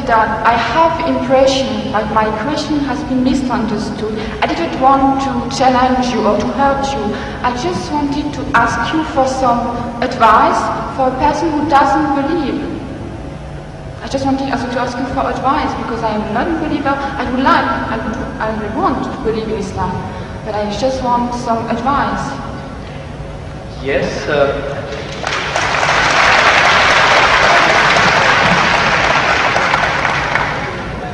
Deedat, I have impression that my question has been misunderstood. I didn't want to challenge you or to hurt you. I just wanted to ask you for some advice for a person who doesn't believe. I just wanted also to ask you for advice because I am a non-believer. I would want to believe in Islam, but I just want some advice. Yes.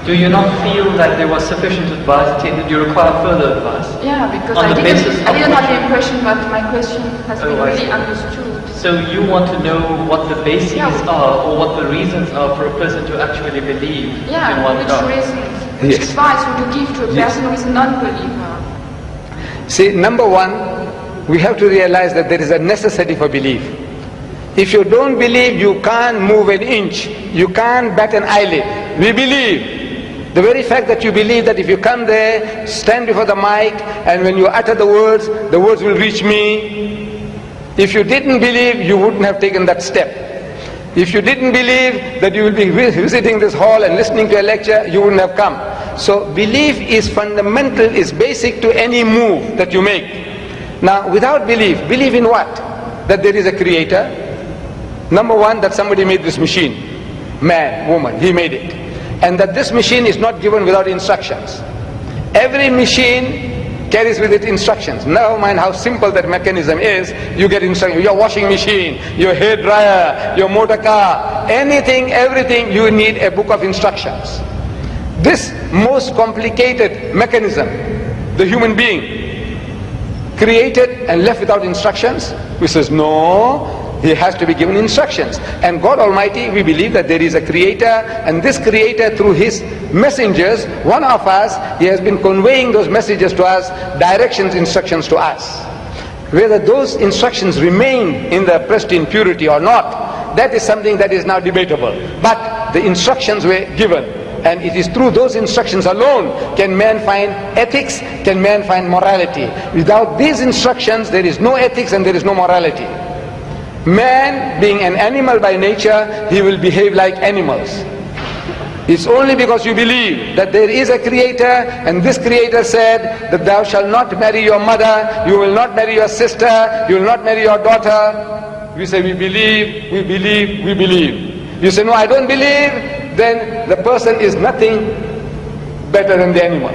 Do you not feel that there was sufficient advice? Did you require further advice? Yeah, because I didn't have the impression that my question has been really understood. So you want to know what the bases are, or what the reasons are for a person to actually believe in one God? Which reasons? Which advice would you give to a person who is a non-believer? See, number one, we have to realize that there is a necessity for belief. If you don't believe, you can't move an inch. You can't bat an eyelid. We believe. The very fact that you believe that if you come there, stand before the mic, and when you utter the words will reach me. If you didn't believe, you wouldn't have taken that step. If you didn't believe that you will be visiting this hall and listening to a lecture, you wouldn't have come. So belief is fundamental, is basic to any move that you make. Now, without belief in what? That there is a creator. Number one, that somebody made this machine. Man, woman, he made it. And that this machine is not given without instructions. Every machine carries with it instructions. Never mind how simple that mechanism is, you get instructions. Your washing machine, your hair dryer, your motor car, anything, everything, you need a book of instructions. This most complicated mechanism, the human being, created and left without instructions? We says, no. He has to be given instructions. And God Almighty, we believe that there is a creator, and this creator through his messengers, one of us, he has been conveying those messages to us, directions, instructions to us. Whether those instructions remain in the pristine purity or not, that is something that is now debatable. But the instructions were given, and it is through those instructions alone can man find ethics, can man find morality. Without these instructions, there is no ethics and there is no morality. Man, being an animal by nature, he will behave like animals. It's only because you believe that there is a creator, and this creator said that thou shalt not marry your mother, you will not marry your sister, you will not marry your daughter. We say we believe, we believe, we believe. You say no, I don't believe, then the person is nothing better than the animal.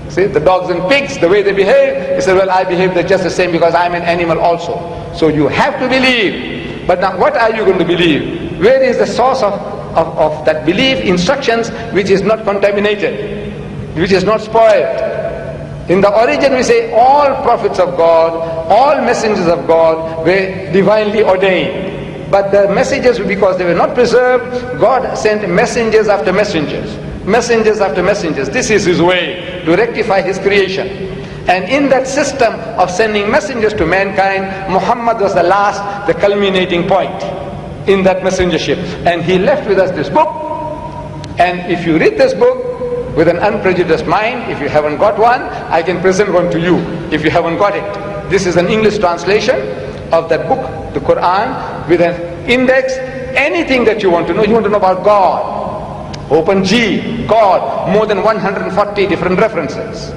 See, the dogs and pigs, the way they behave, he said, well, I behave just the same because I'm an animal also. So you have to believe. But now what are you going to believe? Where is the source of that belief? Instructions which is not contaminated, which is not spoiled. In the origin we say all prophets of God, all messengers of God were divinely ordained. But the messages, because they were not preserved, God sent messengers after messengers. Messengers after messengers. This is his way to rectify his creation. And in that system of sending messengers to mankind, Muhammad was the last, the culminating point in that messengership. And he left with us this book. And if you read this book with an unprejudiced mind, if you haven't got one, I can present one to you if you haven't got it. This is an English translation of that book, the Quran, with an index. Anything that you want to know about God. Open G, God, more than 140 different references.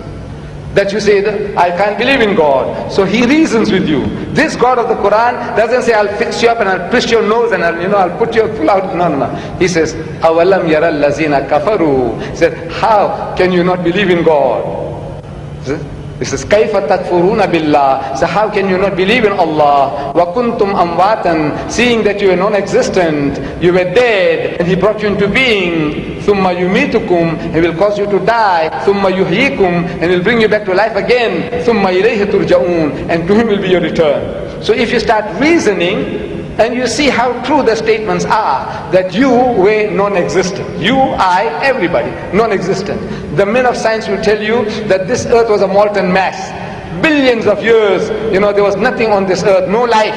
That you say, that I can't believe in God. So he reasons with you. This God of the Quran doesn't say, I'll fix you up and I'll twist your nose and I'll put your pull out. No. He says, Awalam yara allazina kafaru. He said, how can you not believe in God? He says, Kaifa takfuruna billah. So how can you not believe in Allah? Wa kuntum amwatan. Seeing that you were non-existent, you were dead, and He brought you into being. Thumma yumitukum. He will cause you to die. Thumma yuhyikum. And He will bring you back to life again. Thumma ilayhi turja'un. And to Him will be your return. So if you start reasoning, and you see how true the statements are, that you were non-existent. You, I, everybody, non-existent. The men of science will tell you that this earth was a molten mass. Billions of years, there was nothing on this earth, no life.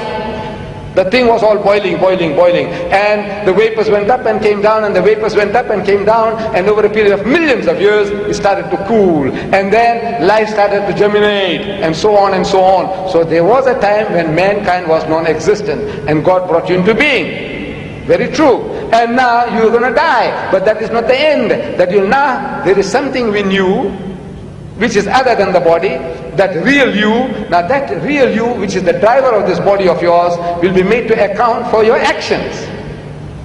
The thing was all boiling. And the vapors went up and came down, and the vapors went up and came down, and over a period of millions of years, it started to cool. And then life started to germinate, and so on and so on. So there was a time when mankind was non-existent, and God brought you into being. Very true. and now you're going to die. But that is not the end. That now there is something in you which is other than the body, that real you. Now that real you, which is the driver of this body of yours, will be made to account for your actions.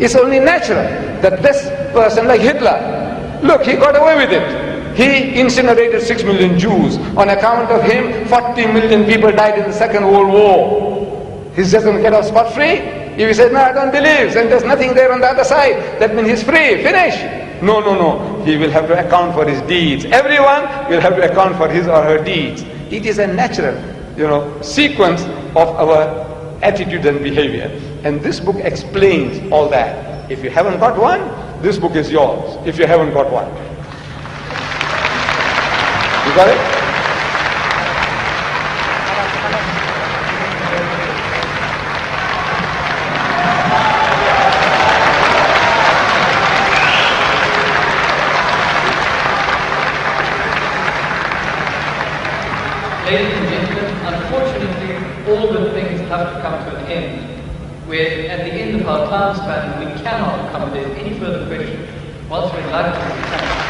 It's only natural that this person, like Hitler, look, he got away with it. He incinerated 6 million Jews. On account of him, 40 million people died in the Second World War. He's just going to get off scot-free? If he says, no, I don't believe, and there's nothing there on the other side, that means he's free, finish. No, no, no. He will have to account for his deeds. Everyone will have to account for his or her deeds. It is a natural, sequence of our attitude and behavior. And this book explains all that. If you haven't got one, this book is yours. If you haven't got one. You got it? Ladies and gentlemen, unfortunately, all the things have to come to an end. We're at the end of our time span and we cannot accommodate any further questions. Whilst we'd like to